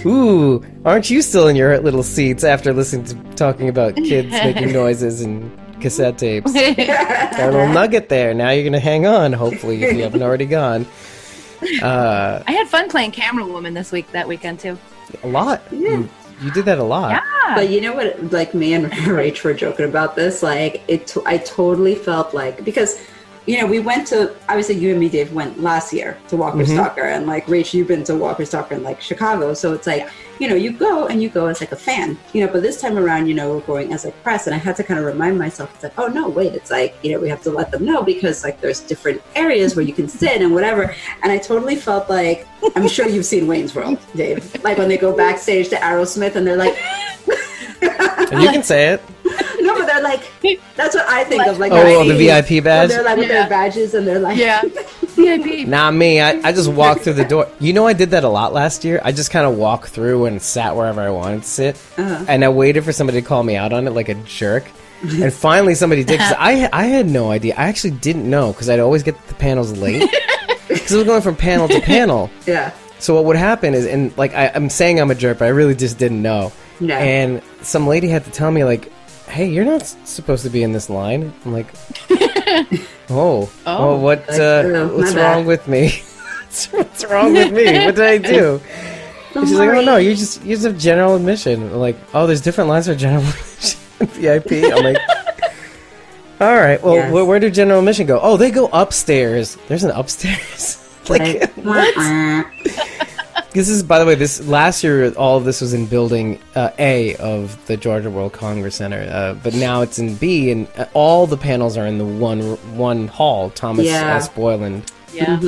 Ooh, aren't you still in your little seats after listening to talking about kids making noises and cassette tapes? Got a little nugget there. Now you're going to hang on, hopefully, if you haven't already gone. I had fun playing Camera Woman that weekend, too. A lot. Yeah. You did that a lot. Yeah. But you know what, like, me and Rach were joking about this, like, I totally felt like, because, you know, we went to, obviously you and me, Dave, went last year to Walker Stalker, and, like, Rach, you've been to Walker Stalker in, like, Chicago, so it's like, you know, you go as, like, a fan, you know, but this time around, you know, we're going as, like, press, and I had to kind of remind myself, it's like, oh, no, wait, it's like, you know, we have to let them know, because, like, there's different areas where you can sit and whatever, and I totally felt like, I'm sure you've seen Wayne's World, Dave, like, when they go backstage to Aerosmith, and they're like... And you can say it. No, but they're like, that's what I think of. Like, oh, the VIP badge? They're like with their badges and they're like, VIP. Not me. I just walked through the door. You know, I did that a lot last year. I just kind of walked through and sat wherever I wanted to sit. And I waited for somebody to call me out on it like a jerk. And finally somebody did. Cause I had no idea. I actually didn't know because I'd always get the panels late. Because I was going from panel to panel. Yeah. So what would happen is, and like I'm saying I'm a jerk, but I really just didn't know. No. And some lady had to tell me, like, hey, you're not supposed to be in this line. I'm like, well, what's wrong with me? What's wrong with me? What did I do? And she's like, oh no, you just have general admission. I'm like, oh, there's different lines for general admission and VIP. I'm like, all right, well, where did general admission go? Oh, they go upstairs. There's an upstairs. Like, what? This is, by the way, this last year, all of this was in building A of the Georgia World Congress Center, but now it's in B, and all the panels are in the one hall, Thomas S. Boylan. Yeah.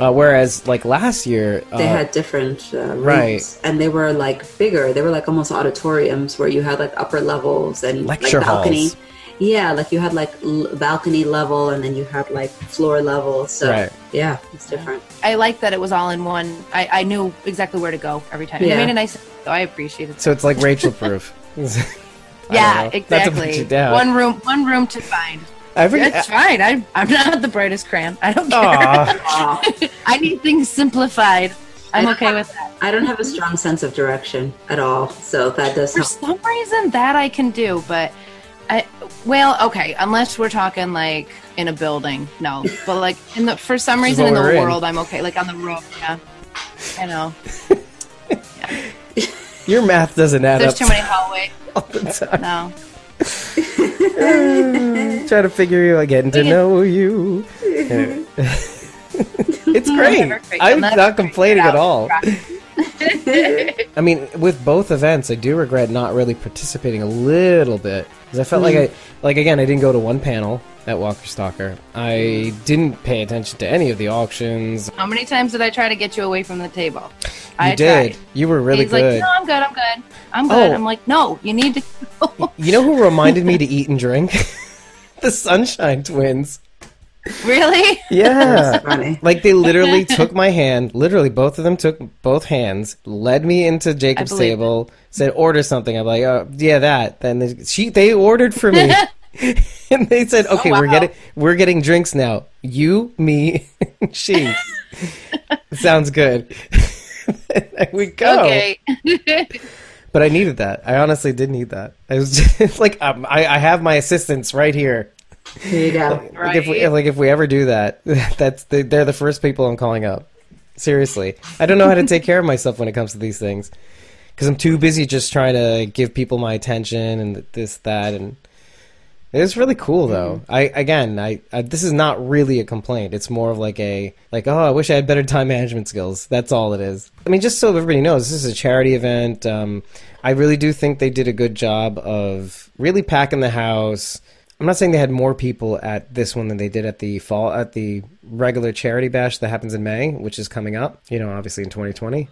Whereas, like, last year... they had different rooms, right. And they were, like, bigger. They were, like, almost auditoriums where you had, like, upper levels and, lecture like, balcony. halls. Yeah, like, you had, like, balcony level, and then you had, like, floor level. So, yeah, it's different. I like that it was all in one. I knew exactly where to go every time. Yeah. It made a nice... So I appreciated it. So it's like Rachael proof. Yeah, exactly. One room to find. That's fine. I'm not the brightest crayon. I don't care. I need things simplified. I'm okay with that. I don't have a strong sense of direction at all, so that does help. For some reason, that I can do, but... okay, unless we're talking like in a building, no. But like for some reason in the world, I'm okay. Like on the road, yeah. I know. Yeah. Your math doesn't add up. There's too many hallways. All the time. No. Try to figure you out, getting to know you. It's great. I'm not complaining at all. I mean, with both events, I do regret not really participating a little bit because I felt like again, I didn't go to one panel at Walker Stalker. I didn't pay attention to any of the auctions. How many times did I try to get you away from the table? You did. You were really good. He's like, no, I'm good. I'm like, no, you need to go. You know who reminded me to eat and drink? The Sunshine Twins. Really? Yeah. Funny. Like, they literally took my hand, literally both of them took both hands, led me into Jacob's table, said, order something. I'm like, oh, yeah, that. Then they ordered for me. And they said, okay, we're getting drinks now. You, me, and she. Sounds good. There we go. Okay. But I needed that. I honestly did need that. I was just like, I have my assistants right here. There you go. If we ever do that, they're the first people I'm calling up. Seriously, I don't know how to take care of myself when it comes to these things because I'm too busy just trying to give people my attention and that, and it's really cool though. This is not really a complaint. It's more of like I wish I had better time management skills. That's all it is. I mean, just so everybody knows, this is a charity event. I really do think they did a good job of really packing the house. I'm not saying they had more people at this one than they did at the regular charity bash that happens in May, which is coming up, obviously in 2020.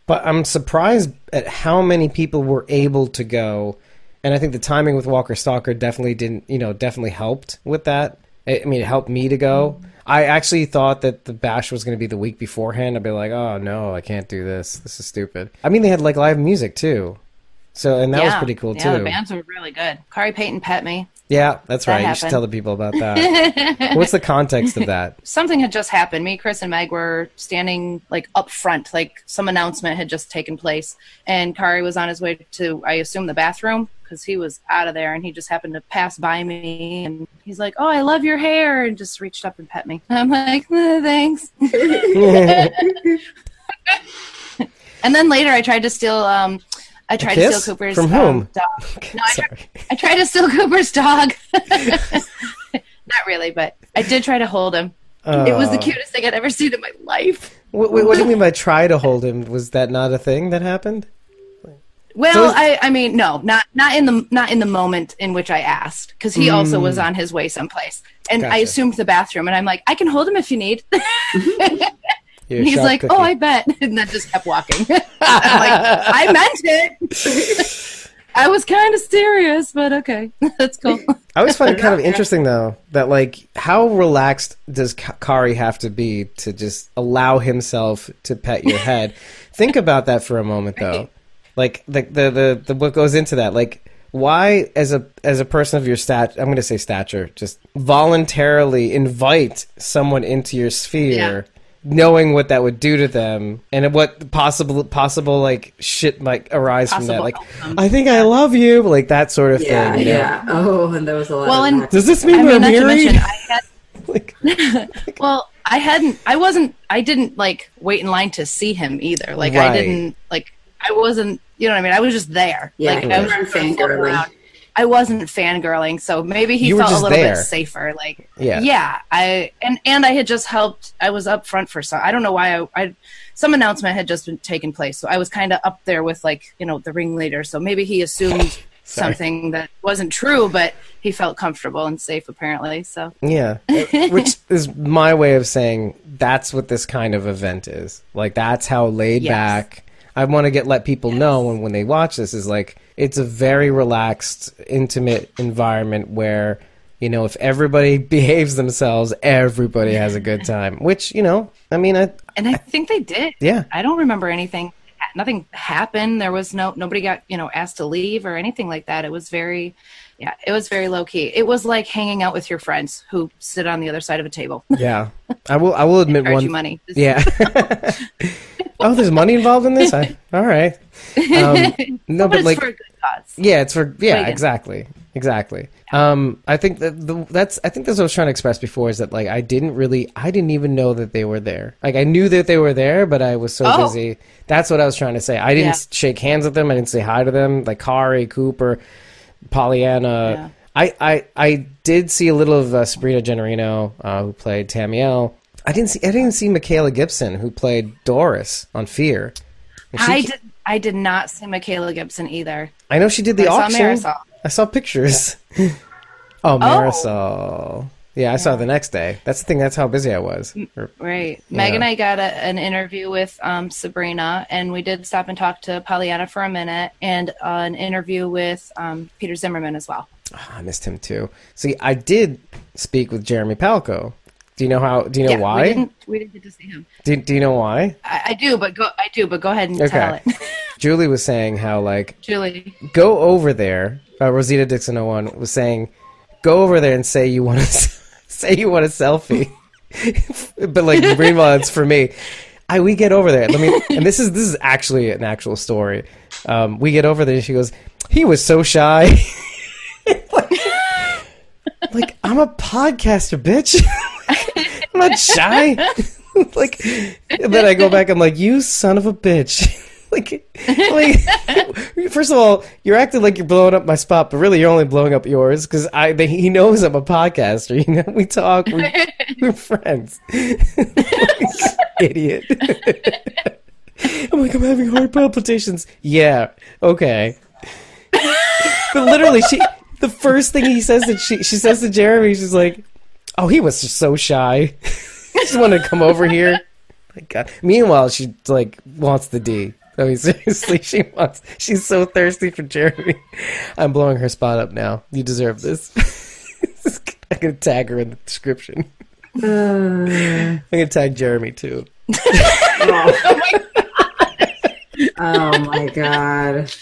But I'm surprised at how many people were able to go. And I think the timing with Walker Stalker definitely helped with that. I mean, it helped me to go. I actually thought that the bash was going to be the week beforehand. I'd be like, oh no, I can't do this. This is stupid. I mean, they had like live music too. So, and that was pretty cool too. Yeah, the bands were really good. Kari Payton pet me. Yeah, that's right. You should tell the people about that. What's the context of that? Something had just happened. Me, Chris, and Meg were standing like up front, like some announcement had just taken place, and Kari was on his way to, I assume, the bathroom because he was out of there, and he just happened to pass by me, and he's like, "Oh, I love your hair," and just reached up and pet me. I'm like, "Thanks." And then later, I tried to steal. I tried to steal Cooper's from whom? Dog. No, I tried to steal Cooper's dog. Not really, but I did try to hold him. It was the cutest thing I'd ever seen in my life. What do you mean by try to hold him? Was that not a thing that happened? Well, I mean, no, not in the moment in which I asked, because he also was on his way someplace, and I assumed the bathroom, and I'm like, I can hold him if you need. And he's like, "Oh, I bet," and then just kept walking. I'm like, "I meant it. I was kind of serious, but okay, that's cool." I always find it kind of interesting, though, that like, how relaxed does Kari have to be to just allow himself to pet your head? Think about that for a moment, though. Like the what goes into that, like. Why, as a person of your I'm going to say stature, just voluntarily invite someone into your sphere, knowing what that would do to them and what possible like shit might arise from that. Like, I think I love you, like that sort of thing. Yeah. Oh, and there was a lot. Well, of that. Does this mean we're married? Well, I didn't like wait in line to see him either. Like, right. I wasn't, you know what I mean? I was just there. Yeah, like, I wasn't fangirling. I wasn't fangirling, so maybe he felt a little bit safer. Like, I had just helped. I was up front for some. I don't know why some announcement had just been taken place, so I was kind of up there with like, you know, the ringleader. So maybe he assumed something that wasn't true, but he felt comfortable and safe apparently. So yeah, which is my way of saying that's what this kind of event is. Like, that's how laid back. I want to let people know when they watch this is like, it's a very relaxed, intimate environment where, you know, if everybody behaves themselves, everybody has a good time, which, you know, I mean, I think they did. Yeah. I don't remember anything. Nothing happened. There was nobody got, you know, asked to leave or anything like that. It was very low key. It was like hanging out with your friends who sit on the other side of a table. Yeah. I will admit one. You money. Yeah. Oh, there's money involved in this? All right. No, but like, it's for a good cause. Yeah, it's for, exactly. I think that's what I was trying to express before is that like, I didn't even know that they were there. Like, I knew that they were there, but I was so busy. That's what I was trying to say. I didn't shake hands with them. I didn't say hi to them. Like Kari, Cooper, Pollyanna. Yeah. I did see a little of Sabrina Generino, who played Tamiel. I didn't see Michaela Gibson, who played Doris on Fear. I did not see Michaela Gibson either. I know she did the auction. I saw Marisol. I saw pictures. Marisol. Yeah, I saw the next day. That's the thing. That's how busy I was. Right. Yeah. Meg and I got an interview with Sabrina, and we did stop and talk to Pollyanna for a minute, and an interview with Peter Zimmerman as well. Oh, I missed him too. See, I did speak with Jeremy Palco. Do you know why? We didn't get to see him. Do you know why? I do, but go ahead and tell it. Julie was saying how, like, Julie, go over there. Rosita Dixon 01 was saying, go over there and say you want a selfie, but like, meanwhile, it's for me. We get over there. And this is actually an actual story. We get over there, and she goes, he was so shy. like, I'm a podcaster, bitch. I'm not shy. Like, and then I go back, I'm like, you son of a bitch. like, first of all, you're acting like you're blowing up my spot, but really you're only blowing up yours, because he knows I'm a podcaster. You know, we talk, we're friends. Idiot. I'm like, I'm having heart palpitations. Yeah, okay. But literally, the first thing he says she says to Jeremy, she's like, oh, he was just so shy. He just wanted to come over here. My God. Meanwhile, she like wants the D. I mean, seriously, she's so thirsty for Jeremy. I'm blowing her spot up now. You deserve this. I'm going to tag her in the description. I'm going to tag Jeremy too. Oh my God. Oh my god.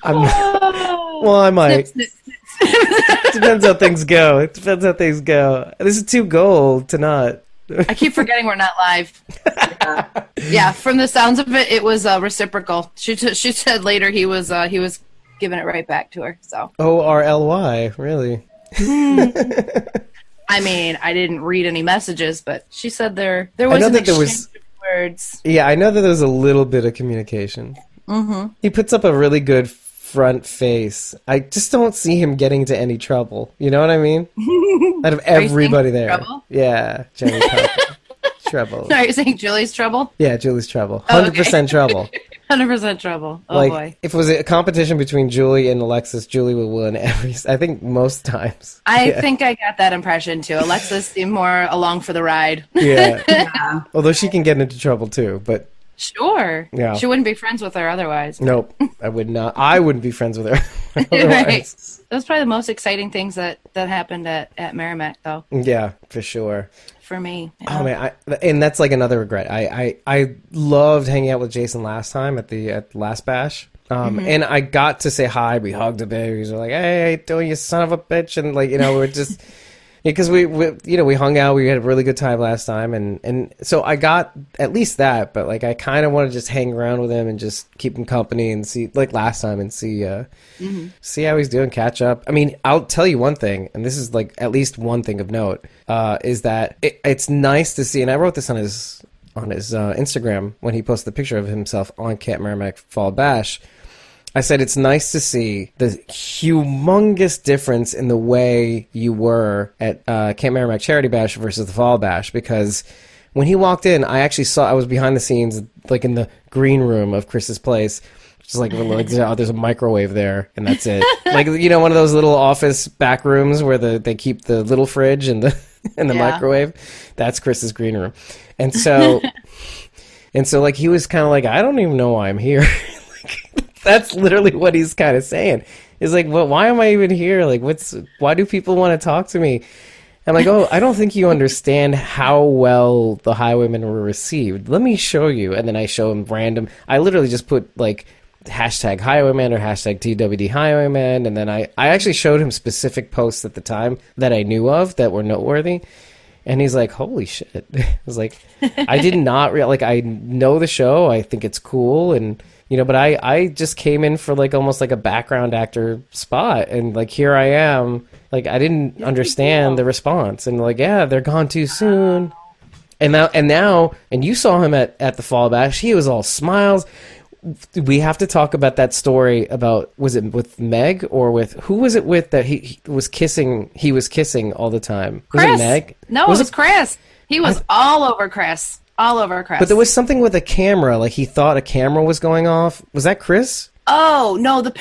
Well, I might. Snip, snip, snip. Depends how things go. It depends how things go. This is too gold to not. I keep forgetting we're not live. Yeah, from the sounds of it, it was reciprocal. She said later he was giving it right back to her. So ORLY, really? I mean, I didn't read any messages, but she said there was an exchange of words. Yeah, I know that there was a little bit of communication. Mm-hmm. He puts up a really good front face. I just don't see him getting into any trouble. You know what I mean? Out of everybody there. Trouble? Yeah, Jenny trouble. No, are you saying Julie's trouble? Yeah, Julie's trouble. 100% trouble. 100% trouble. Oh, like, boy. if it was a competition between Julie and Alexis, Julie would win I think most times. I think I got that impression, too. Alexis seemed more along for the ride. Yeah. Although she can get into trouble, too, but... Sure. Yeah. She wouldn't be friends with her otherwise. Nope, I would not. I wouldn't be friends with her otherwise. Right. That was probably the most exciting things that happened at Marimac, though. Yeah, for sure. For me. Oh man, and that's like another regret. I loved hanging out with Jason last time at the last bash. And I got to say hi. We hugged a bit. He was like, "Hey, how you doing, you son of a bitch?" And like, we're just because we hung out. We had a really good time last time, and so I got at least that. But like, I kind of want to just hang around with him and just keep him company and see like last time and see how he's doing, catch up. I mean, I'll tell you one thing, and this is like at least one thing of note, is that it's nice to see. And I wrote this on his Instagram when he posted the picture of himself on Camp Marimac Fall Bash. I said it's nice to see the humongous difference in the way you were at Camp Marimac Charity Bash versus the Fall Bash, because when he walked in, I was behind the scenes, like in the green room of Chris's place, just like there's a microwave there, and that's it. Like, one of those little office back rooms where they keep the little fridge and the microwave. That's Chris's green room, and so like he was kind of like, I don't even know why I'm here. That's literally what he's kind of saying. He's like, well, why am I even here? Like, why do people want to talk to me? I'm like, oh, I don't think you understand how well the Highwaymen were received. Let me show you. And then I show him random. I literally just put like hashtag Highwayman or hashtag TWD Highwayman. And then I actually showed him specific posts at the time that I knew of that were noteworthy. And he's like, holy shit. I was like, I did not I know the show. I think it's cool. And, but I just came in for like almost like a background actor spot. And like, here I am. Like, I didn't understand the response. And like, yeah, they're gone too soon. And now, you saw him at the Fall Bash. He was all smiles. We have to talk about that story about, was it with Meg or who was it with that he was kissing all the time? Was Chris. it Meg? No, it was Chris. He was all over Chris. All over Chris. But there was something with a camera, like he thought a camera was going off. Was that Chris? Oh, no, that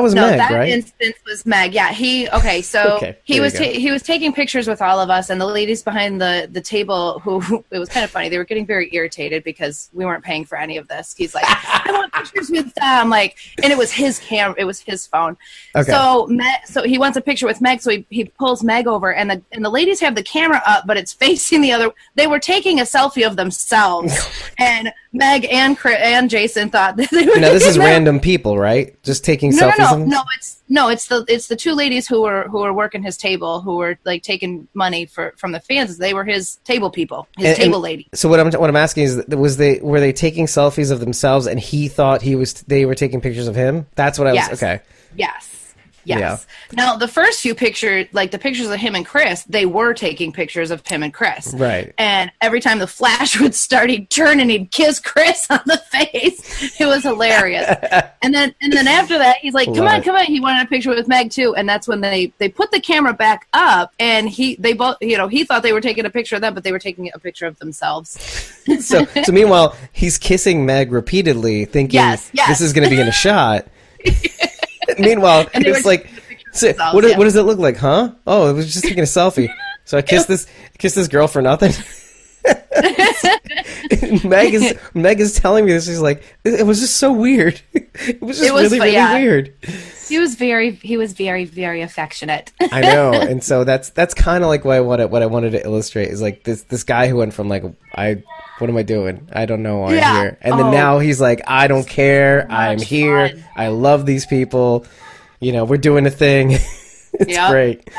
was Meg, that right? instance was Meg. Yeah, he was taking pictures with all of us, and the ladies behind the table, who it was kind of funny, they were getting very irritated because we weren't paying for any of this. He's like, I want pictures with them, and it was his camera, it was his phone. Okay. So he wants a picture with Meg, so he pulls Meg over, and the ladies have the camera up, but it's facing the other. They were taking a selfie of themselves, and Meg and Chris and Jason thought that they were. This is random people, right? Just taking selfies. No, it's the two ladies who were working his table, who were like taking money from the fans. They were his table people, table lady. So what I'm asking is, were they taking selfies of themselves, and he thought they were taking pictures of him? That's what I was. Okay. Yes. Yeah. Now, the first few pictures, like the pictures of him and Chris, they were taking pictures of him and Chris. Right. And every time the flash would start, he'd turn and he'd kiss Chris on the face. It was hilarious. and then after that, he's like, come on. He wanted a picture with Meg too. And that's when they put the camera back up, and they both, he thought they were taking a picture of them, but they were taking a picture of themselves. So meanwhile, he's kissing Meg repeatedly, thinking this is going to be in a shot. Meanwhile, it's like, what does it look like, huh? Oh, it was just taking a selfie. So I kissed this girl for nothing. Meg is telling me this. She's like, it was just so weird. It was just really weird. He was very, very affectionate. I know, and so that's kind of like what I wanted to illustrate is like this guy who went from like What am I doing? I don't know why I'm Yeah. here. And then now he's like, I don't care. I'm here. Fun. I love these people. You know, we're doing a thing. It's great.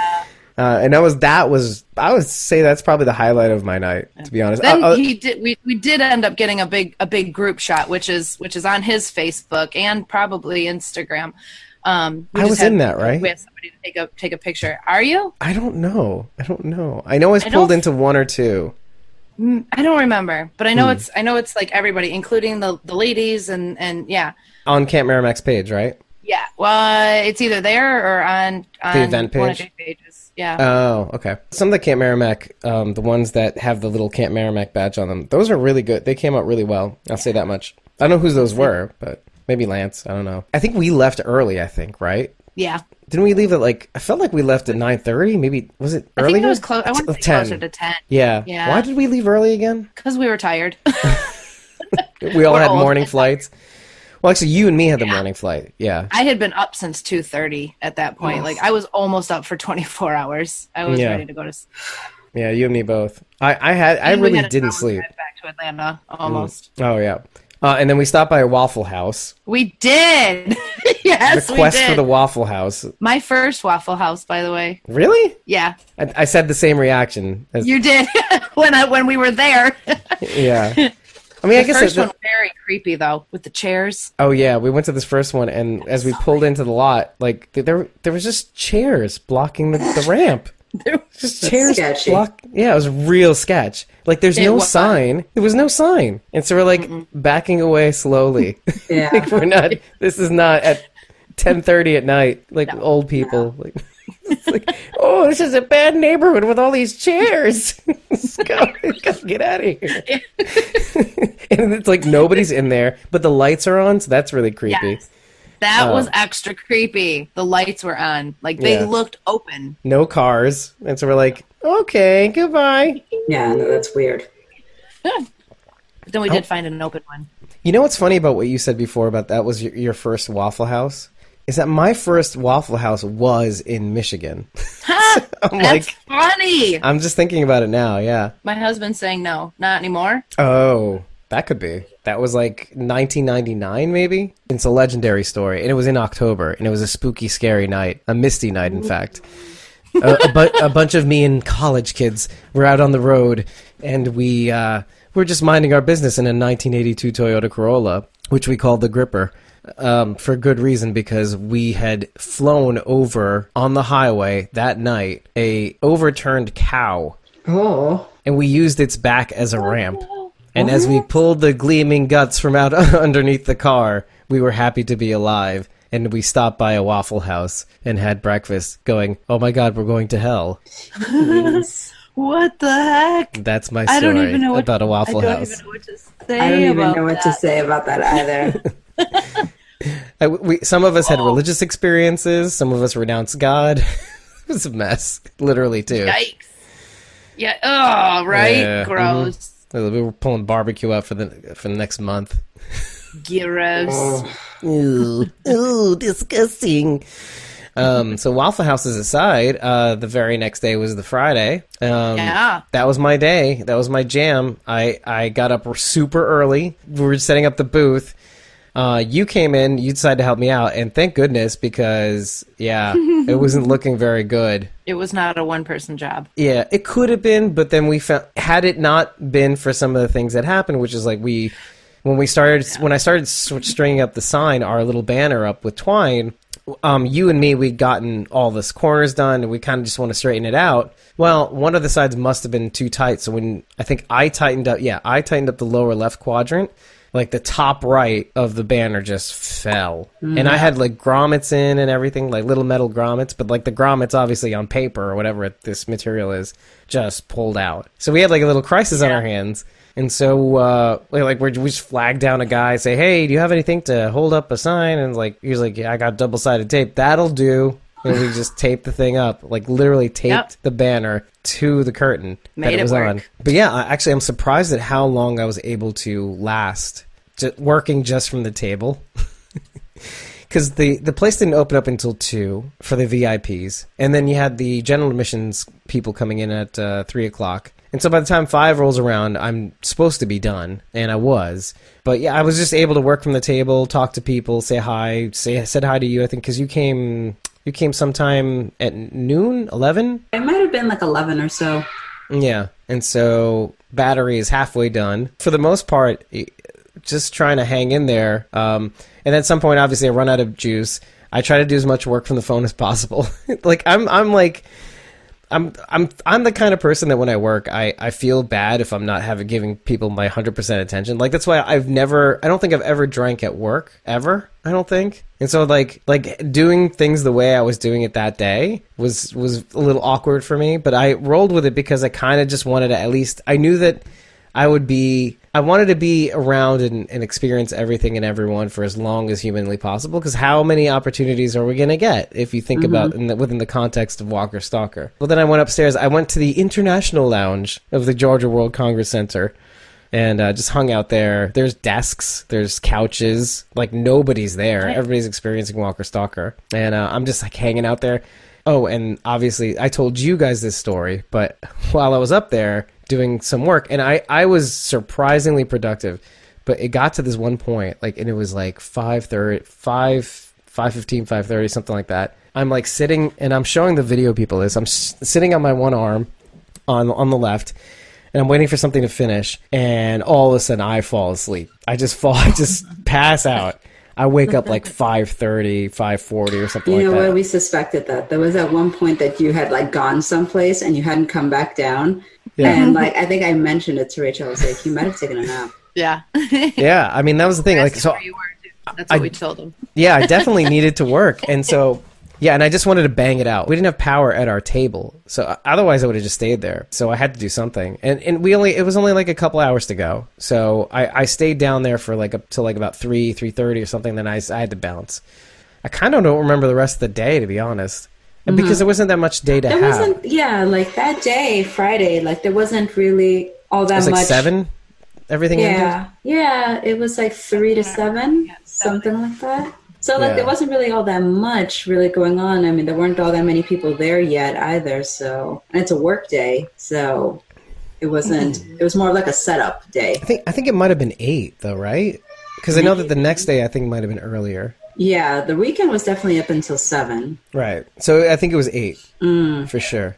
And I would say that's probably the highlight of my night, to be honest. Then we did end up getting a big group shot, which is on his Facebook and probably Instagram. I was in that, right? We had somebody to take a picture. Are you? I don't know. I know I was pulled into one or two. I don't remember, but I know it's like everybody, including the ladies and yeah. On Camp Marimac's page, right? Yeah. Well, it's either there or on the event page. One of the pages. Yeah. Oh, okay. Some of the Camp Marimac, the ones that have the little Camp Marimac badge on them, those are really good. They came out really well. I'll say that much. I don't know who those were, but maybe Lance. I don't know. I think we left early. Right? Yeah. Didn't we leave at I felt like we left at 9:30. Maybe was it earlier? I think it was close. I want to say 10. closer to 10. Yeah. Yeah. Why did we leave early again? Because we were tired. We all had morning flights. Well, actually, you and me had the morning flight. Yeah. I had been up since 2:30 at that point. Like, I was almost up for 24 hours. I was ready to go to sleep. Yeah, you and me both. I really didn't sleep. Back to Atlanta, almost. Oh, yeah. And then we stopped by a Waffle House. We did. Yes, Request we did. for the Waffle House. My first Waffle House, by the way. Really? Yeah. I said the same reaction. You did when we were there. Yeah. I mean, I guess the first one was very creepy though, with the chairs. Oh yeah, we went to this first one, and as we pulled into the lot, like there was just chairs blocking the ramp. There was just chairs sketchy. Yeah, it was real sketch. Like there's no sign. There was no sign, and so we're like backing away slowly. Yeah, like, we're not. This is not at 10:30 at night. Like old people. Like, it's like, oh, this is a bad neighborhood with all these chairs. Let's go. Gotta get out of here. And it's like nobody's in there, but the lights are on, so that's really creepy. Yes. That was extra creepy. The lights were on. Like, they looked open. No cars. And so we're like, okay, goodbye. Yeah, no, that's weird. But then we did find an open one. You know what's funny about what you said before about that was your first Waffle House? Is that my first Waffle House was in Michigan. That's funny. I'm just thinking about it now, yeah. My husband's saying no, not anymore. Oh, that could be. That was like 1999, maybe? It's a legendary story, and it was in October, and it was a spooky, scary night. A misty night, in fact. A bunch of me and college kids were out on the road, and we were just minding our business in a 1982 Toyota Corolla, which we called the Gripper. For good reason, because we had flown over on the highway that night a overturned cow. Oh. And we used its back as a ramp. And as we pulled the gleaming guts from out underneath the car, we were happy to be alive. And we stopped by a Waffle House and had breakfast, going, oh my God, we're going to hell. What the heck? That's my story about a Waffle House. I don't even know what to say about that either. Some of us had religious experiences. Some of us renounced God. It was a mess, literally, too. Yikes. Yeah. Oh, right? Yeah. Gross. We were pulling barbecue out for the next month. Gross. Ooh, disgusting. So Waffle Houses aside, the very next day was the Friday. Yeah. That was my day. That was my jam. I got up super early. We were setting up the booth. You came in, you decided to help me out, and thank goodness, because, it wasn't looking very good. It was not a one-person job. Yeah, it could have been, but then we found, had it not been for some of the things that happened, which is like when I started stringing up the sign, our little banner up with twine, you and me, we'd gotten all the corners done, and we kind of just want to straighten it out. Well, one of the sides must have been too tight, so I tightened up the lower left quadrant. Like the top right of the banner just fell. Mm-hmm. And I had like grommets in and everything, like little metal grommets, but like the grommets obviously on paper or whatever this material is just pulled out. So we had like a little crisis on our hands. And so we just flagged down a guy, say, hey, do you have anything to hold up a sign? And he was like, yeah, I got double-sided tape. That'll do. And we just taped the thing up, like literally taped the banner to the curtain that it was on. But yeah, I'm surprised at how long I was able to last working just from the table. Because the place didn't open up until 2 for the VIPs. And then you had the general admissions people coming in at 3 o'clock. And so by the time 5 rolls around, I'm supposed to be done, and I was. But yeah, I was just able to work from the table, talk to people, say hi. Said hi to you, I think, because you came sometime at noon, 11? It might have been like 11 or so. Yeah, and so battery is halfway done. For the most part, just trying to hang in there. And at some point, obviously, I run out of juice. I try to do as much work from the phone as possible. Like I'm the kind of person that when I work, I feel bad if I'm not giving people my 100% attention. Like that's why I don't think I've ever drank at work ever. I don't think. And so like doing things the way I was doing it that day was a little awkward for me, but I rolled with it because I kind of just wanted to, at least I knew that I wanted to be around and experience everything and everyone for as long as humanly possible, because how many opportunities are we going to get if you think about within the context of Walker Stalker? Well, then I went upstairs. I went to the International Lounge of the Georgia World Congress Center and just hung out there. There's desks, there's couches, like nobody's there. Everybody's experiencing Walker Stalker. And I'm just like hanging out there. Oh, and obviously I told you guys this story, but while I was up there doing some work, and I was surprisingly productive, but it got to this one point, like, and it was like 5:30, 5:15, 5:30, something like that. I'm like sitting, and I'm showing the video people this. I'm sitting on my one arm on the left, and I'm waiting for something to finish, and all of a sudden I fall asleep. I just pass out. I wake up like 5:30, 5:40 or something like that. You know what? We suspected that. There was at one point that you had like gone someplace and you hadn't come back down. Yeah. And like, I think I mentioned it to Rachel. I was like, you might have taken a nap. Yeah. Yeah. I mean, that was the thing. Like, so where you were, that's what we told him. Yeah, I definitely needed to work. And so, yeah, and I just wanted to bang it out. We didn't have power at our table. So otherwise I would have just stayed there. So I had to do something. And it was only like a couple hours to go. So I stayed down there for like up to like about 3:30 or something. Then I had to bounce. I kind of don't remember the rest of the day, to be honest. Because there wasn't that much day to have. Yeah, like that day, Friday, like there wasn't really all that much. It was like 7? Everything ended? Yeah, it was like 3 to 7, something like that. So like there wasn't really all that much really going on. I mean, there weren't all that many people there yet either. So, and it's a work day, so it wasn't. It was more like a setup day. I think it might have been 8 though, right? Because I know that the next day I think might have been earlier. Yeah, the weekend was definitely up until 7. Right. So I think it was 8 for sure.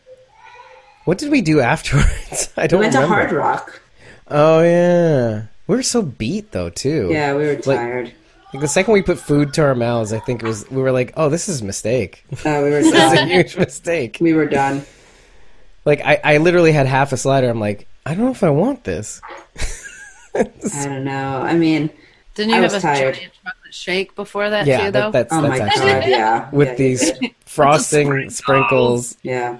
What did we do afterwards? I don't remember. We went to Hard Rock. Oh yeah, we were so beat though too. Yeah, we were tired. Like the second we put food to our mouths, I think we were like, oh, this is a mistake. We were This done. is a huge mistake. We were done. Like I literally had half a slider. I'm like, I don't know if I want this. I don't know. I mean, didn't you have a giant chocolate shake before that too, though? That's my God, yeah. With these frosting sprinkles. Yeah.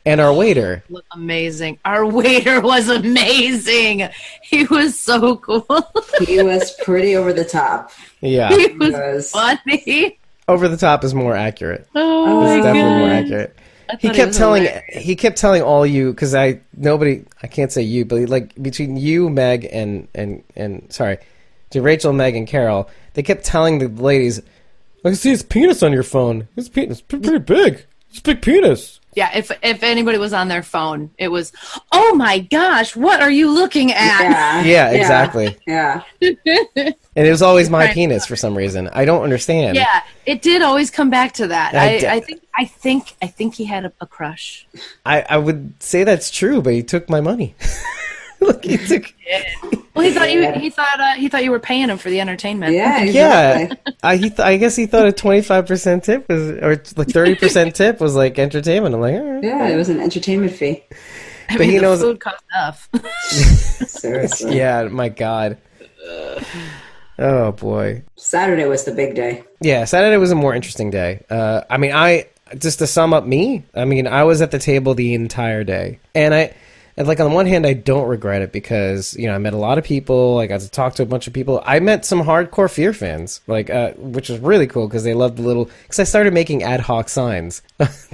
And our waiter. Looked amazing. Our waiter was amazing. He was so cool. He was pretty over the top. Yeah. He was funny. Over the top is more accurate. Oh my It's God. definitely more accurate. He kept telling all you, because I can't say you, but like between you, Meg, and sorry, to Rachel, Meg, and Carol, they kept telling the ladies, I see his penis on your phone. His penis, pretty big. It's a big penis. Yeah, if anybody was on their phone, it was, oh my gosh, what are you looking at? Yeah, exactly. Yeah. And it was always my penis for some reason. I don't understand. Yeah, it did always come back to that. I think he had a crush. I would say that's true, but he took my money. Look, he took. Well, he thought you were paying him for the entertainment. Yeah, exactly. Yeah. I guess he thought a 25% tip was, or like 30% tip was like entertainment. I'm like, all right. Yeah, it was an entertainment fee. I mean, the food cost enough. Seriously. Yeah, my God. Oh boy. Saturday was the big day. Yeah, Saturday was a more interesting day. I mean, just to sum up me, I mean, I was at the table the entire day, and like on the one hand, I don't regret it because, you know, I met a lot of people. I got to talk to a bunch of people. I met some hardcore Fear fans, like, which was really cool because they loved because I started making ad hoc signs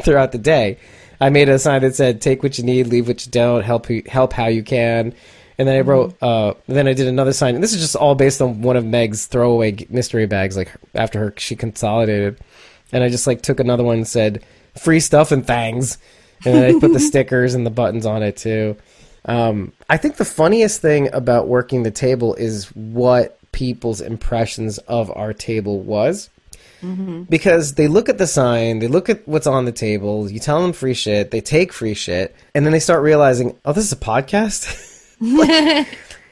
throughout the day. I made a sign that said, take what you need, leave what you don't, help how you can. And then I wrote, then I did another sign. And this is just all based on one of Meg's throwaway mystery bags, like after she consolidated. And I just like took another one and said, free stuff and thangs. And then I put the stickers and the buttons on it too. I think the funniest thing about working the table is what people's impressions of our table was. Mm-hmm. Because they look at the sign, they look at what's on the table, you tell them free shit, they take free shit, and then they start realizing, oh, this is a podcast?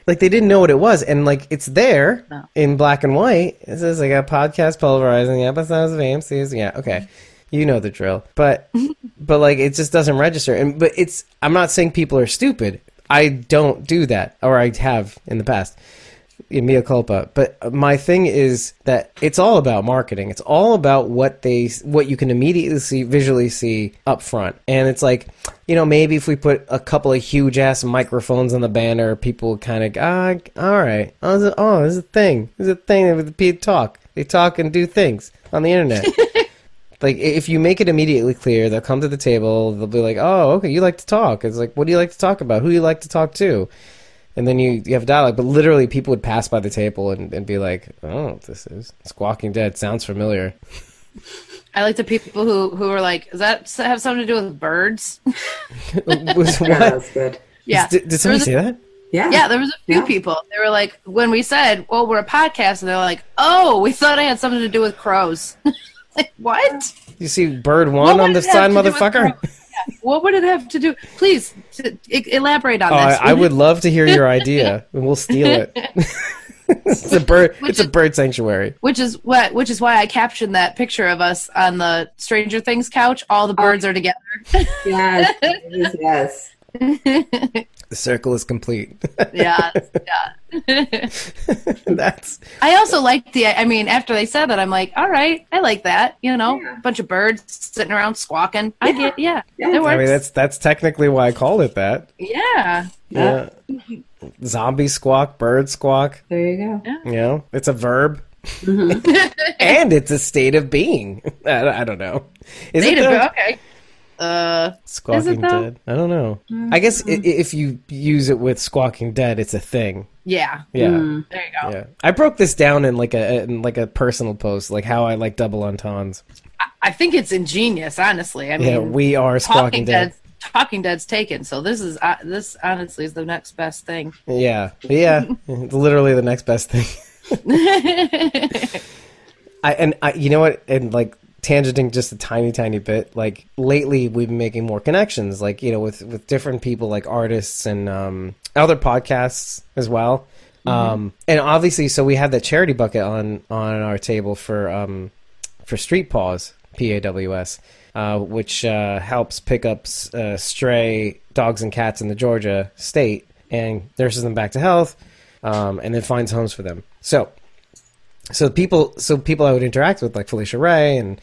like they didn't know what it was. And like it's there in black and white. It says like a podcast pulverizing episodes of AMC's. Yeah, okay. You know the drill. But like it just doesn't register. But I'm not saying people are stupid. I don't do that, or I have in the past. Mea culpa. But my thing is that it's all about marketing. It's all about what you can immediately visually see up front. And it's like, maybe if we put a couple of huge ass microphones on the banner, people would kind of, all right. There's a thing. There's a thing that people talk. They talk and do things on the internet. Like, if you make it immediately clear, they'll come to the table, they'll be like, oh, okay, you like to talk. It's like, what do you like to talk about? Who do you like to talk to? And then you have a dialogue. But literally, people would pass by the table and be like, oh, this is Squawking Dead. Sounds familiar. I like the people who are like, does that have something to do with birds? What? Yeah, that's good. Yeah. Did somebody say that? Yeah. Yeah, there was a few people. They were like, when we said, well, we're a podcast, and they're like, oh, we thought it had something to do with crows. Like, what? You see bird one on the sign, motherfucker? Yeah. What would it have to do? Please, elaborate on this. I would love to hear your idea, and we'll steal it. It's a bird. It's a bird sanctuary. Which is why I captioned that picture of us on the Stranger Things couch. All the birds are together. Yes. Yes. The circle is complete. Yeah. I also like after they said that, I'm like, all right, I like that. A bunch of birds sitting around squawking. I get, it works. I mean, that's technically why I called it that. Yeah. Zombie squawk, bird squawk. There you go. Yeah. It's a verb. Mm-hmm. And it's a state of being. I don't know. Okay. Squawking Dead. I don't know. I guess if you use it with Squawking Dead, it's a thing. Yeah. Yeah. There you go. Yeah. I broke this down in like a personal post, like how I like double entendres. I think it's ingenious, honestly. I mean, we are Squawking Dead. Talking Dead's taken, so this honestly is the next best thing. Yeah. It's literally the next best thing. I you know what? And like tangenting just a tiny bit, like lately we've been making more connections, like with different people, like artists and other podcasts as well. And obviously, so we have that charity bucket on our table for Street Paws, PAWS, which helps pick up stray dogs and cats in the Georgia state and nurses them back to health, and then finds homes for them. So people I would interact with, like Felicia Ray and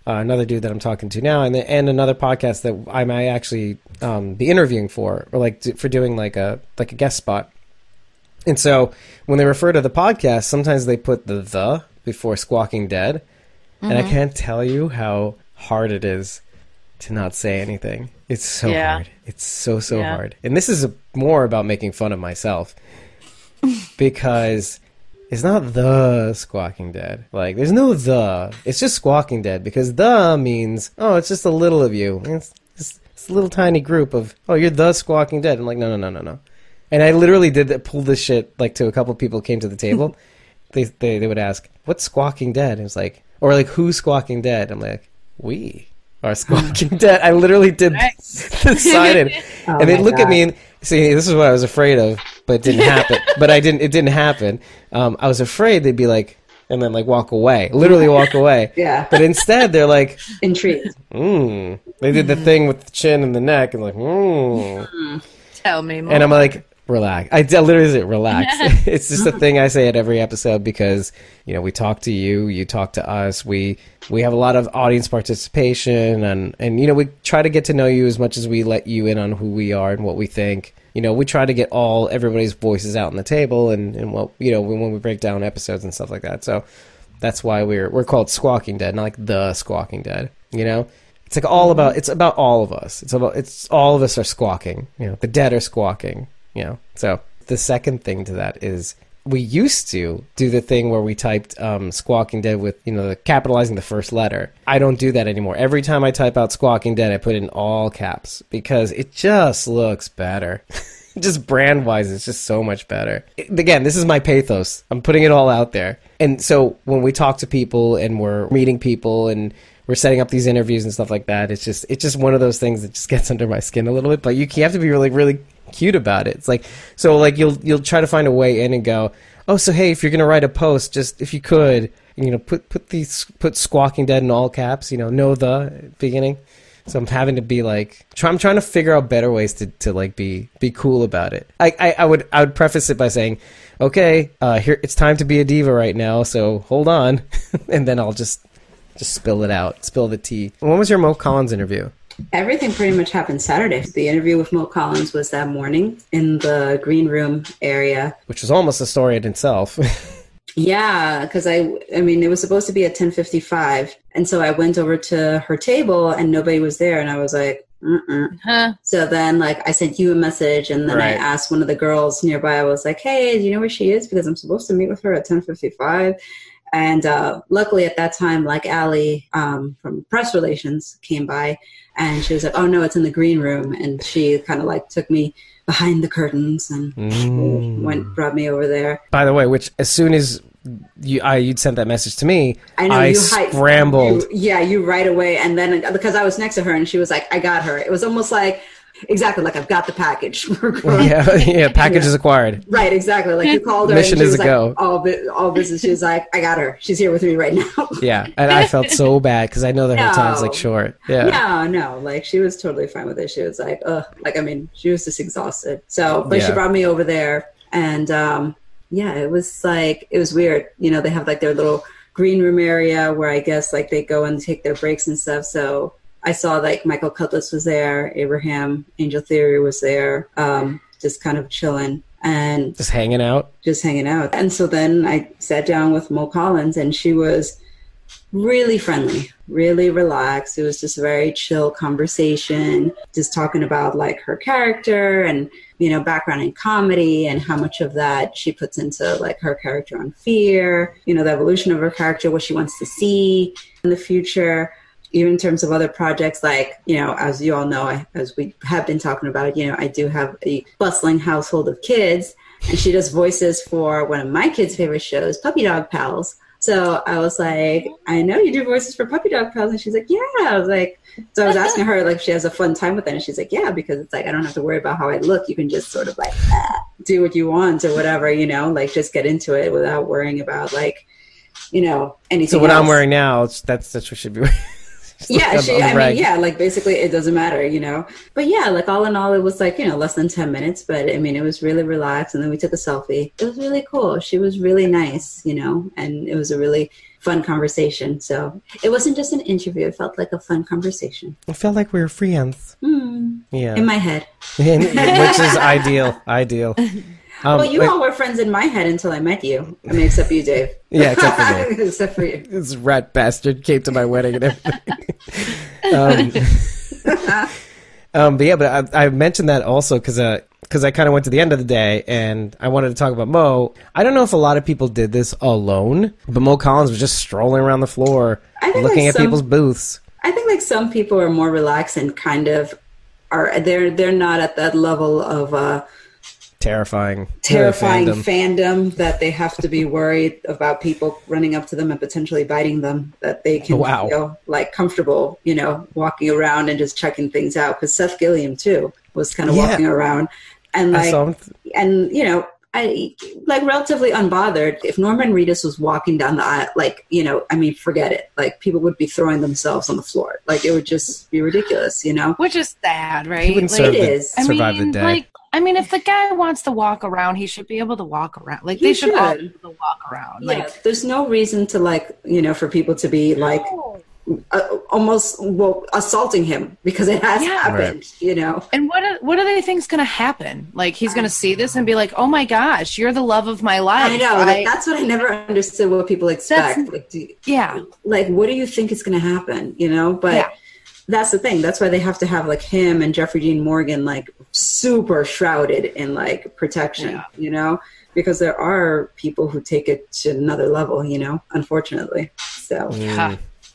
another dude that I'm talking to now, and another podcast that I might actually be interviewing for, or for doing like a guest spot. And so when they refer to the podcast, sometimes they put the before Squawking Dead, and I can't tell you how hard it is to not say anything. It's so hard. It's so hard. And this is more about making fun of myself because it's not the Squawking Dead. Like, there's no the. It's just Squawking Dead, because the means, it's just a little of you. It's a little tiny group of, you're the Squawking Dead. I'm like, no. And I literally pulled this shit, like, to a couple of people who came to the table. They would ask, what's Squawking Dead? And it's like, or like, who's Squawking Dead? I'm like, we are Squawking Dead. I literally decided. And they'd look at me and see, this is what I was afraid of, but it didn't happen. It didn't happen. I was afraid they'd be like, and then like walk away, literally walk away. Yeah. But instead they're like intrigued. They did the thing with the chin and the neck and like, Tell me more. And I'm like, relax. I literally say relax. It's just a thing I say at every episode because, we talk to you talk to us. We have a lot of audience participation and we try to get to know you as much as we let you in on who we are and what we think. We try to get everybody's voices out on the table and what, when we break down episodes and stuff like that. So that's why we're called Squawking Dead, not like the Squawking Dead, It's like it's about all of us. It's all of us are squawking, the dead are squawking. So the second thing to that is we used to do the thing where we typed Squawking Dead with, capitalizing the first letter. I don't do that anymore. Every time I type out Squawking Dead, I put it in all caps because it just looks better. just brand wise, it's just so much better. Again, this is my pathos. I'm putting it all out there. And so when we talk to people and we're meeting people and we're setting up these interviews and stuff like that, it's just one of those things that just gets under my skin a little bit. But you have to be really, really cute about it. It's like, so like you'll try to find a way in and go, oh, so hey, if you're gonna write a post, just if you could, you know, put Squawking Dead in all caps, you know the beginning. So I'm having to be like, I'm trying to figure out better ways to like be cool about it. I would preface it by saying, okay, here it's time to be a diva right now, so hold on, and then I'll just spill it out, spill the tea. When was your Mo Collins interview? Everything pretty much happened Saturday. The interview with Mo Collins was that morning in the green room area, which was almost a story in itself. Yeah, because I mean, it was supposed to be at 10:55, and so I went over to her table, and nobody was there, and I was like, Huh. So then, like, I sent you a message, and then I asked one of the girls nearby. I was like, "Hey, do you know where she is? Because I'm supposed to meet with her at 10:55." And luckily, at that time, like Allie from press relations came by, and she was like, "Oh no, it's in the green room," and she kind of like took me behind the curtains and brought me over there. By the way, which as soon as you'd sent that message to me, I scrambled. You right away. And then because I was next to her and she was like, I got her. It was almost like, exactly, like I've got the package. Package is acquired. Right, exactly. Like you called her. Mission and she is was a go. All business. She was like, I got her. She's here with me right now. Yeah, and I felt so bad because I know that her time's like short. Yeah. No, like she was totally fine with it. She was like, ugh, like I mean, she was just exhausted. So, but she brought me over there, and it was like it was weird. You know, they have like their little green room area where I guess like they go and take their breaks and stuff. So I saw like Michael Cutlass was there, Abraham, Angel Theory was there, just kind of chilling and just hanging out. And so then I sat down with Mo Collins, and she was really friendly, really relaxed. It was just a very chill conversation, just talking about like her character and, you know, background in comedy and how much of that she puts into like her character on Fear, you know, the evolution of her character, what she wants to see in the future. Even in terms of other projects, like, you know, as you all know, as we have been talking about, you know, I do have a bustling household of kids, and she does voices for one of my kids' favorite shows, Puppy Dog Pals. So I was like, I know you do voices for Puppy Dog Pals. And she's like, yeah. I was like, so I was asking her, like, if she has a fun time with it. And she's like, yeah, because it's like, I don't have to worry about how I look. You can just sort of like do what you want or whatever, you know, like just get into it without worrying about like, you know, anything So what else. I'm wearing now, that's what should be wearing. Like basically it doesn't matter, you know. But yeah, like all in all, it was like, you know, less than 10 minutes. But I mean, it was really relaxed. And then we took a selfie. It was really cool. She was really nice, you know, and it was a really fun conversation. So it wasn't just an interview. It felt like a fun conversation. It felt like we were friends. Yeah. In my head. Which is ideal. Well, you all were friends in my head until I met you. I mean, except you, Dave. Yeah, except for me. Except for you. This rat bastard came to my wedding and everything. But I mentioned that also because I kind of went to the end of the day and I wanted to talk about Mo. I don't know if a lot of people did this alone, but Mo Collins was just strolling around the floor looking at people's booths. I think like some people are more relaxed and kind of they're not at that level of terrifying fandom that they have to be worried about people running up to them and potentially biting them, that they can feel like comfortable, you know, walking around and just checking things out. Because Seth Gilliam too was kind of walking around and like, and you know, I like relatively unbothered. If Norman Reedus was walking down the aisle, like, you know, I mean, forget it. Like people would be throwing themselves on the floor. Like it would just be ridiculous, you know? Which is sad, right? Like, survive the day. Like, I mean, if the guy wants to walk around, he should be able to walk around. Like they should all be able to walk around. Yeah, like there's no reason to like, you know, for people to be like almost assaulting him because it has happened, you know. And what do they think's going to happen? Like he's going to see this and be like, "Oh my gosh, you're the love of my life." I know. Like, that's what I never understood. What people expect. Like, what do you think is going to happen? You know, but. That's the thing. That's why they have to have like him and Jeffrey Dean Morgan like super shrouded in like protection, you know, because there are people who take it to another level, you know, unfortunately. So,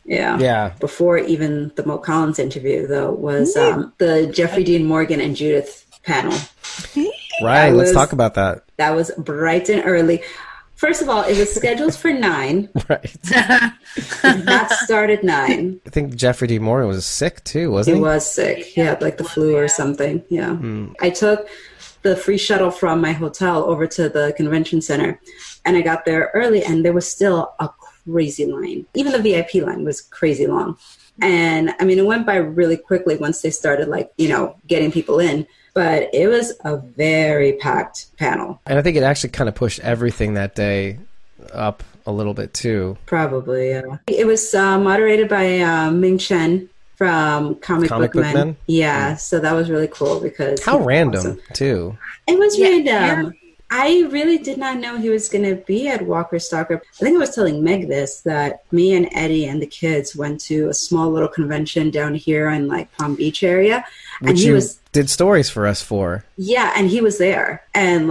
yeah. Before even the Mo Collins interview, though, was the Jeffrey Dean Morgan and Judith panel. Right, let's talk about that. That was bright and early. First of all, it was scheduled for 9. Right. That started 9. I think Jeffrey D. Morgan was sick too, wasn't he? He was sick. He had like the flu or something. Yeah. I took the free shuttle from my hotel over to the convention center, and I got there early, and there was still a crazy line. Even the VIP line was crazy long. And I mean, it went by really quickly once they started getting people in. But it was a very packed panel. And I think it actually kind of pushed everything that day up a little bit too. Probably, yeah. It was moderated by Ming Chen from Comic Book Men. Yeah, so that was really cool because... How random, too. It was random. I really did not know he was going to be at Walker Stalker. I think I was telling Meg this, that me and Eddie and the kids went to a small little convention down here in like Palm Beach area. Which he did stories for us for. Yeah, and he was there. And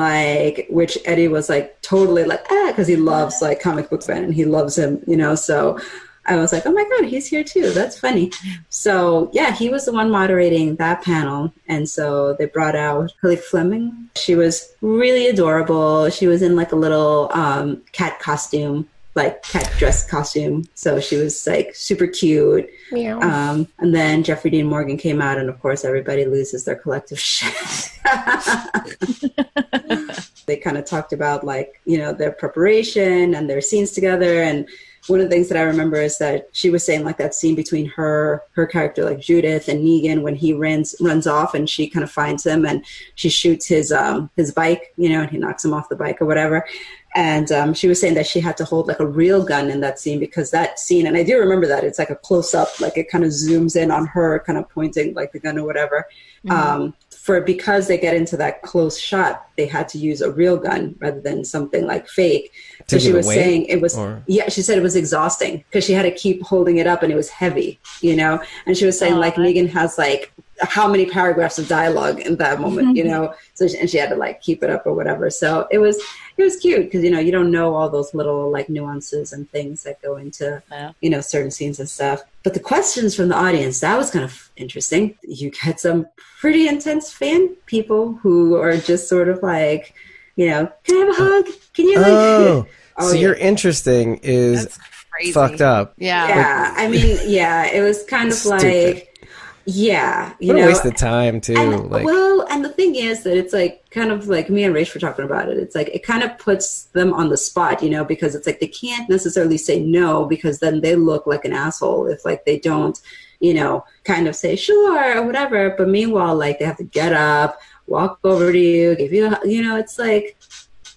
which Eddie was like totally like, because he loves like Comic Book Men and he loves him, so... I was like, oh my God, he's here too. That's funny. So yeah, he was the one moderating that panel. And so they brought out Hilly Fleming. She was really adorable. She was in like a little cat costume, like cat dress costume. So she was like super cute. Meow. And then Jeffrey Dean Morgan came out, and of course everybody loses their collective shit. They kind of talked about their preparation and their scenes together. And one of the things that I remember is that she was saying like that scene between her character, like Judith, and Negan when he runs off and she kind of finds him and she shoots his bike, and he knocks him off the bike or whatever. And she was saying that she had to hold like a real gun in that scene because that scene, and I do remember that, it's like a close up, like it kind of zooms in on her kind of pointing like the gun or whatever. Mm-hmm. Because they get into that close shot, they had to use a real gun rather than something like fake. So she was saying it was, she said it was exhausting because she had to keep holding it up and it was heavy, and she was saying Negan has like how many paragraphs of dialogue in that moment, so and she had to like keep it up or whatever. So it was cute because, you don't know all those little like nuances and things that go into, certain scenes and stuff. But the questions from the audience, that was kind of interesting. You get some pretty intense fan people who are just sort of like, can I have a hug? Can you so your interesting is fucked up. Yeah. Yeah. I mean, it was kind of like, what a waste of time too. And the thing is that it's like kind of like me and Rach were talking about it. It's like it kind of puts them on the spot, because it's like they can't necessarily say no because then they look like an asshole if like they don't, kind of say sure or whatever. But meanwhile, like they have to get up, walk over to you, give you, it's like.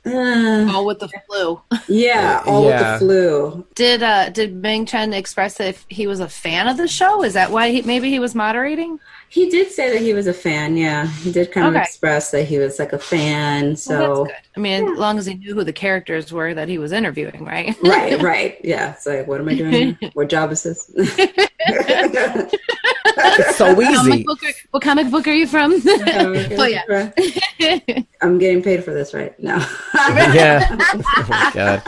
All with the flu. Yeah, with the flu. Did Ming Chen express that if he was a fan of the show? Is that why maybe he was moderating? He did say that he was a fan, yeah. He did kind of express that he was like a fan, so... Well, that's good. I mean, as long as he knew who the characters were that he was interviewing, right? Right. Yeah, it's like, what am I doing here? What job is this? It's so easy. What comic book are you from? I'm getting paid for this, right? No. Yeah. Oh my God.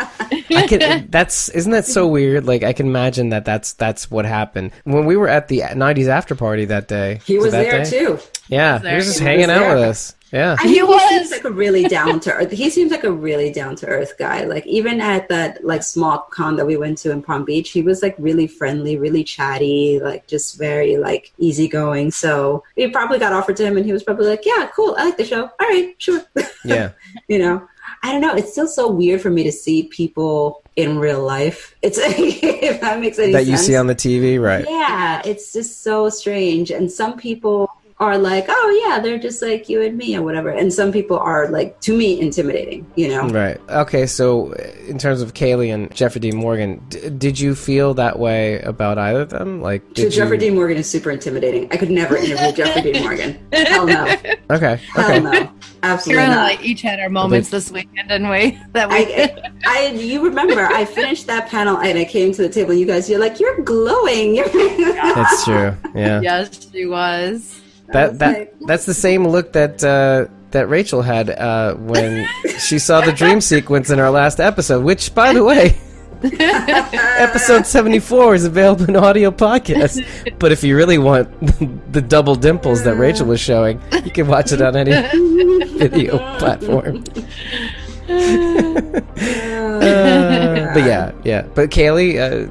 Isn't that so weird? Like I can imagine that's what happened when we were at the 90s after party that day. He was there too. Yeah, he was just hanging out with us. Yeah, he seems like a really down to earth. He seems like a really down to earth guy. Like even at that like small con that we went to in Palm Beach, he was like really friendly, really chatty, like just very like easygoing. So we probably got offered to him, and he was probably like, "Yeah, cool, I like the show. All right, sure." Yeah, I don't know. It's still so weird for me to see people in real life. It's if that makes any sense. That you see on the TV, right? Yeah, it's just so strange. And some people are like, oh yeah, they're just like you and me or whatever. And some people are like, to me, intimidating, Right. Okay, so in terms of Kaylee and Jeffrey D. Morgan, did you feel that way about either of them? Like, Jeffrey D. Morgan is super intimidating. I could never interview Jeffrey D. Morgan. Hell no. Okay. Hell no. Absolutely not. Not. Like each had our moments this weekend, didn't we? That weekend. You remember, I finished that panel and I came to the table and you guys, you're like, you're glowing. That's true. Yeah. Yes, she was. That's the same look that Rachael had when she saw the dream sequence in our last episode. Which, by the way, Episode 74 is available in audio podcast. But if you really want the double dimples that Rachel was showing, you can watch it on any video platform. But yeah. But Kaylee,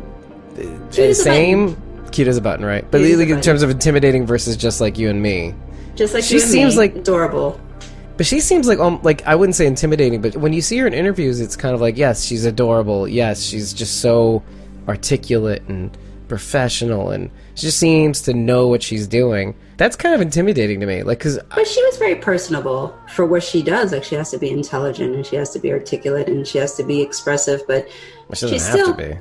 same. Cute as a button, right? But in terms of intimidating versus just like you and me. Just like she seems like adorable. But she seems like I wouldn't say intimidating, but when you see her in interviews, it's kind of like, yes, she's adorable. Yes, she's just so articulate and professional, and she just seems to know what she's doing. That's kind of intimidating to me, but she was very personable for what she does. Like, she has to be intelligent, and she has to be articulate, and she has to be expressive, but she doesn't have to be.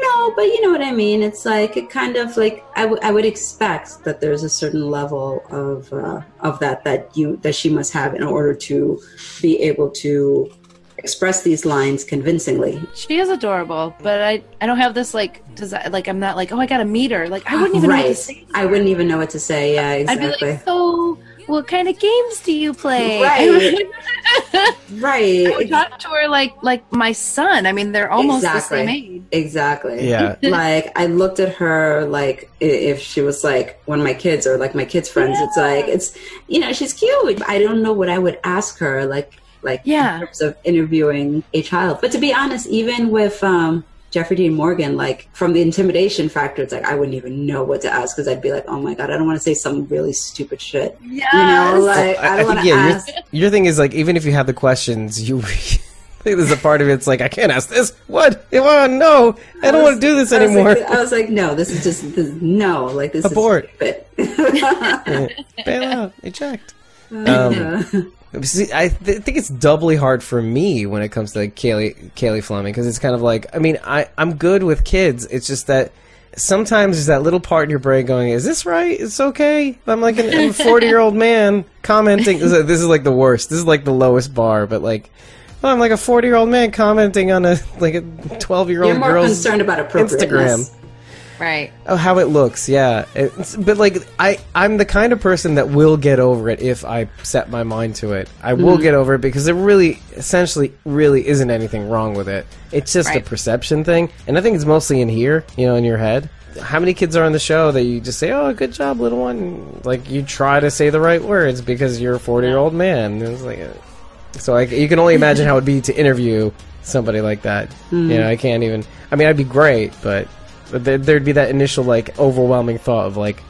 No, but you know what I mean. It's like it kind of like I would expect that there's a certain level of that she must have in order to be able to express these lines convincingly. She is adorable, but I don't have this I'm not like, oh, I gotta meet her. Like, I wouldn't even know what to say. I wouldn't even know what to say. Yeah, exactly. I'd be like, so what kind of games do you play? Right. Right. I would talk to her like my son. I mean, they're almost the same age. Exactly. Yeah. Like, I looked at her like if she was like one of my kids or like my kids' friends. Yeah. It's she's cute. I don't know what I would ask her like in terms of interviewing a child. But to be honest, even with Jeffrey Dean Morgan, like, from the intimidation factor, it's like I wouldn't even know what to ask, because I'd be like, oh my god, I don't want to say some really stupid shit. Yes. I don't want to ask. Your thing is, like, even if you have the questions, I think there's a part of it's like, I can't ask this. What? No, I don't want to do this anymore. I was like, no, this is just no. Like, this abort. Is stupid. Bail out. Eject. See, I think it's doubly hard for me when it comes to Kaylee Fleming, because it's kind of like, I mean, I'm good with kids. It's just that sometimes there's that little part in your brain going, is this right? It's okay? I'm like a 40-year-old man commenting. This is like the worst. This is like the lowest bar, but like, well, I'm like a 40-year-old man commenting on a 12-year-old You're more girl's concerned about appropriateness. Instagram. Right. Oh, how it looks, yeah. But like, I'm the kind of person that will get over it if I set my mind to it. I will get over it, because there really, essentially, really isn't anything wrong with it. It's just a perception thing, and I think it's mostly in here, in your head. How many kids are on the show that you just say, oh, good job, little one? Like, you try to say the right words because you're a 40-year-old man. It's like, so you can only imagine how it would be to interview somebody like that. I can't even. I mean, I'd be great, but there'd be that initial, like, overwhelming thought of, like,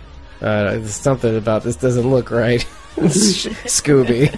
something about this doesn't look right. Scooby.